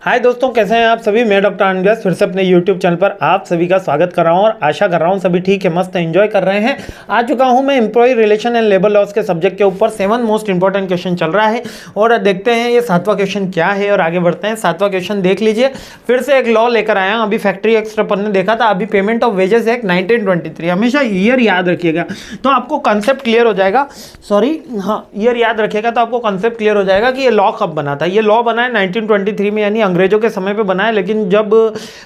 हाय दोस्तों, कैसे हैं आप सभी। मैं डॉक्टर अनव्यास फिर से अपने यूट्यूब चैनल पर आप सभी का स्वागत कर रहा हूं और आशा कर रहा हूं सभी ठीक है, मस्त एंजॉय कर रहे हैं। आ चुका हूं मैं employ relation and labour laws के सब्जेक्ट के ऊपर 7 मोस्ट इंपॉर्टेंट क्वेश्चन चल रहा है और देखते हैं ये 7वां क्वेश्चन क्या है और आगे बढ़ते हैं। 7वां क्वेश्चन देख लीजिए। फिर से एक लॉ लेकर आया हूं। अभी फैक्ट्री एक्ट अपन ने देखा था, अभी पेमेंट ऑफ वेजेस एक्ट 1923। हमेशा ईयर याद रखिएगा तो आपको कंसेप्ट क्लियर हो जाएगा। ईयर याद रखिएगा तो आपको कंसेप्ट क्लियर हो जाएगा कि ये लॉ कब बना था। ये लॉ बना है 1923 में, यानी अंग्रेजों के समय पे बना है। लेकिन जब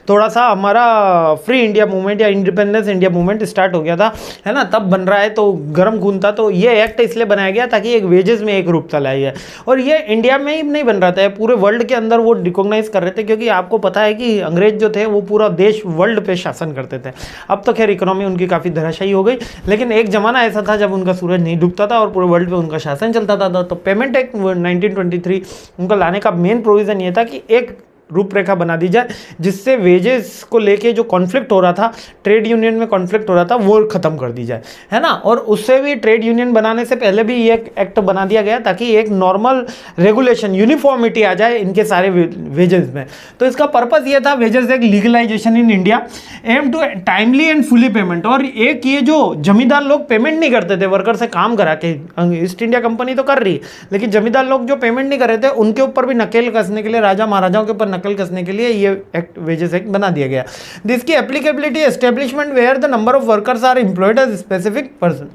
थोड़ा सा हमारा फ्री इंडिया मूवमेंट या इंडिपेंडेंस इंडिया मूवमेंट स्टार्ट हो गया था, है ना, तब बन रहा है। तो गर्म खून था, तो ये एक्ट इसलिए बनाया गया ताकि एक वेजेस में एक रूपता लाई जाए। और ये इंडिया में ही नहीं बन रहा था, पूरे वर्ल्ड के अंदर वो रिकॉग्नाइज कर रहे थे, क्योंकि आपको पता है कि अंग्रेज जो थे वो पूरा देश वर्ल्ड पे शासन करते थे। अब तो खैर इकोनॉमी उनकी काफ़ी धराशायी हो गई, लेकिन एक जमाना ऐसा था जब उनका सूरज नहीं डूबता था और पूरे वर्ल्ड पे उनका शासन चलता था। तो पेमेंट एक्ट 1923 उनका लाने का मेन प्रोविजन ये था कि एक रूपरेखा बना दी जाए जिससे वेजेस को लेके जो कॉन्फ्लिक्ट हो रहा था, ट्रेड यूनियन में कॉन्फ्लिक्ट हो रहा था, वो खत्म कर दी जाए, है ना। और उससे भी ट्रेड यूनियन बनाने से पहले भी ये एक्ट बना दिया गया ताकि एक नॉर्मल रेगुलेशन, यूनिफॉर्मिटी आ जाए इनके सारे वेजेस में। तो इसका पर्पस ये था, वेजेस एक legalization in India, aim to timely and fully payment. और एक ये जो जमींदार लोग पेमेंट नहीं करते थे वर्कर से काम करा के, ईस्ट इंडिया कंपनी तो कर रही, लेकिन जमींदार लोग जो पेमेंट नहीं कर रहे थे उनके ऊपर भी नकेल कसने के लिए, राजा महाराजाओं के ऊपर नकल कसने के लिए ये एक्ट, वेजेस एक्ट बना दिया गया। जिसकी applicability establishment where the number of workers are employed as specific person.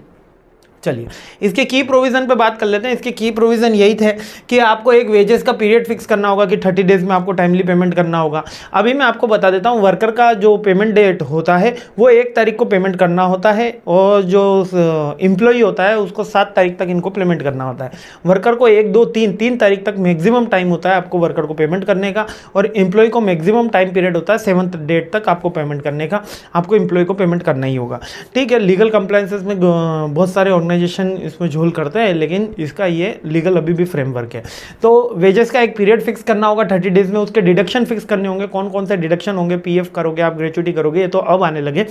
चलिए इसके की प्रोविजन पे बात कर लेते हैं। इसके की प्रोविजन यही थे कि आपको एक वेजेस का पीरियड फिक्स करना होगा कि 30 डेज में आपको टाइमली पेमेंट करना होगा। अभी मैं आपको बता देता हूँ, वर्कर का जो पेमेंट डेट होता है वो 1 तारीख को पेमेंट करना होता है और जो एम्प्लॉई होता है उसको 7 तारीख तक इनको पेमेंट करना होता है। वर्कर को 1, 2, 3 तारीख तक मैक्सिमम टाइम होता है आपको वर्कर को पेमेंट करने का, और एम्प्लॉय को मैक्सिमम टाइम पीरियड होता है 7th डेट तक आपको पेमेंट करने का। आपको एम्प्लॉय को पेमेंट करना ही होगा, ठीक है। लीगल कंप्लायंसेस में बहुत सारे ऑर्गेनाइजेशन इसमें झोल करते हैं, लेकिन इसका ये लीगल अभी भी फ्रेमवर्क है। तो वेजेस का एक पीरियड फिक्स करना होगा 30 डेज में, उसके डिडक्शन फिक्स करने होंगे, कौन कौन से डिडक्शन होंगे, पीएफ करोगे आप, ग्रेचुइटी करोगे, ये तो अब आने लगे।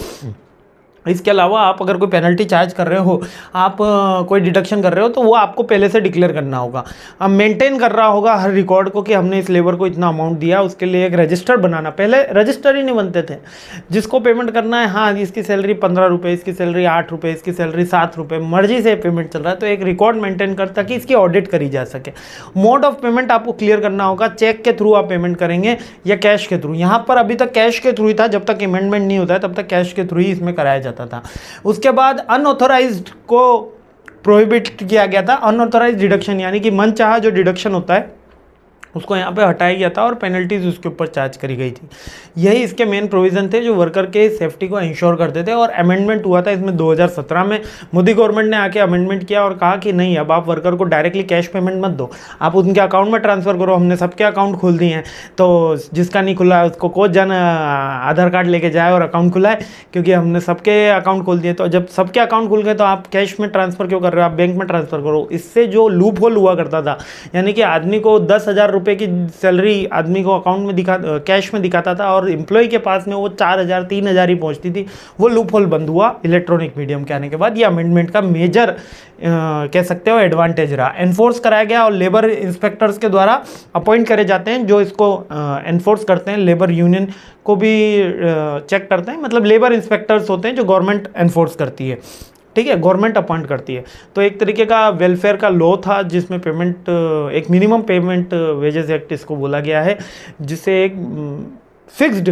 इसके अलावा आप अगर कोई पेनल्टी चार्ज कर रहे हो, आप कोई डिडक्शन कर रहे हो, तो वो आपको पहले से डिक्लेयर करना होगा। अब मेंटेन कर रहा होगा हर रिकॉर्ड को कि हमने इस लेबर को इतना अमाउंट दिया, उसके लिए एक रजिस्टर बनाना। पहले रजिस्टर ही नहीं बनते थे, जिसको पेमेंट करना है, हाँ इसकी सैलरी 15 रुपये, इसकी सैलरी 8 रुपये, इसकी सैलरी 7 रुपये, मर्जी से पेमेंट चल रहा है, तो एक रिकॉर्ड मेंटेन कर ताकि इसकी ऑडिट करी जा सके। मोड ऑफ पेमेंट आपको क्लियर करना होगा, चेक के थ्रू आप पेमेंट करेंगे या कैश के थ्रू। यहाँ पर अभी तक कैश के थ्रू ही था, जब तक अमेंडमेंट नहीं होता है तब तक कैश के थ्रू ही इसमें कराया जाता था। उसके बाद अनऑथोराइज्ड को प्रोहिबिट किया गया था। अनऑथोराइज्ड डिडक्शन यानी कि मनचाहा जो डिडक्शन होता है उसको यहाँ पे हटाया गया था और पेनल्टीज उसके ऊपर चार्ज करी गई थी। यही इसके मेन प्रोविजन थे जो वर्कर के सेफ्टी को इंश्योर करते थे। और अमेंडमेंट हुआ था इसमें 2017 में। मोदी गवर्नमेंट ने आके अमेंडमेंट किया और कहा कि नहीं, अब आप वर्कर को डायरेक्टली कैश पेमेंट मत दो, आप उनके अकाउंट में ट्रांसफ़र करो। हमने सबके अकाउंट खोल दिए हैं, तो जिसका नहीं खुला है उसको कोच जाना, आधार कार्ड लेके जाए और अकाउंट खुलाए, क्योंकि हमने सबके अकाउंट खोल दिए। तो जब सबके अकाउंट खुल गए तो आप कैश में ट्रांसफ़र क्यों कर रहे हो, आप बैंक में ट्रांसफ़र करो। इससे जो लूप होल हुआ करता था, यानी कि आदमी को 10,000 रुपये की सैलरी आदमी को अकाउंट में कैश में दिखाता था और एम्प्लॉय के पास में वो 4,000 3,000 ही पहुंचती थी, वो लूप होल बंद हुआ इलेक्ट्रॉनिक मीडियम के आने के बाद। ये अमेंडमेंट का मेजर कह सकते हो एडवांटेज रहा। एनफोर्स कराया गया और लेबर इंस्पेक्टर्स के द्वारा अपॉइंट करे जाते हैं जो इसको एनफोर्स करते हैं। लेबर यूनियन को भी चेक करते हैं, मतलब लेबर इंस्पेक्टर्स होते हैं जो गवर्नमेंट एनफोर्स करती है, ठीक है, गवर्नमेंट अपॉइंट करती है। तो एक तरीके का वेलफेयर का लॉ था जिसमें पेमेंट, एक मिनिमम पेमेंट वेजेस एक्ट इसको बोला गया है, जिससे एक फिक्स्ड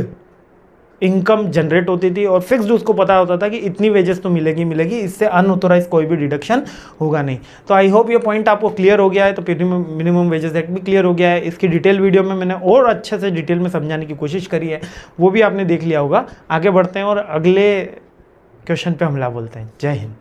इनकम जनरेट होती थी और फिक्स्ड उसको पता होता था कि इतनी वेजेस तो मिलेगी, इससे अनऑथोराइज कोई भी डिडक्शन होगा नहीं। तो आई होप ये पॉइंट आपको क्लियर हो गया है। तो मिनिमम वेजेस एक्ट भी क्लियर हो गया है। इसकी डिटेल वीडियो में मैंने और अच्छे से डिटेल में समझाने की कोशिश करी है, वो भी आपने देख लिया होगा। आगे बढ़ते हैं और अगले क्वेश्चन पे हमला बोलते हैं। जय हिंद।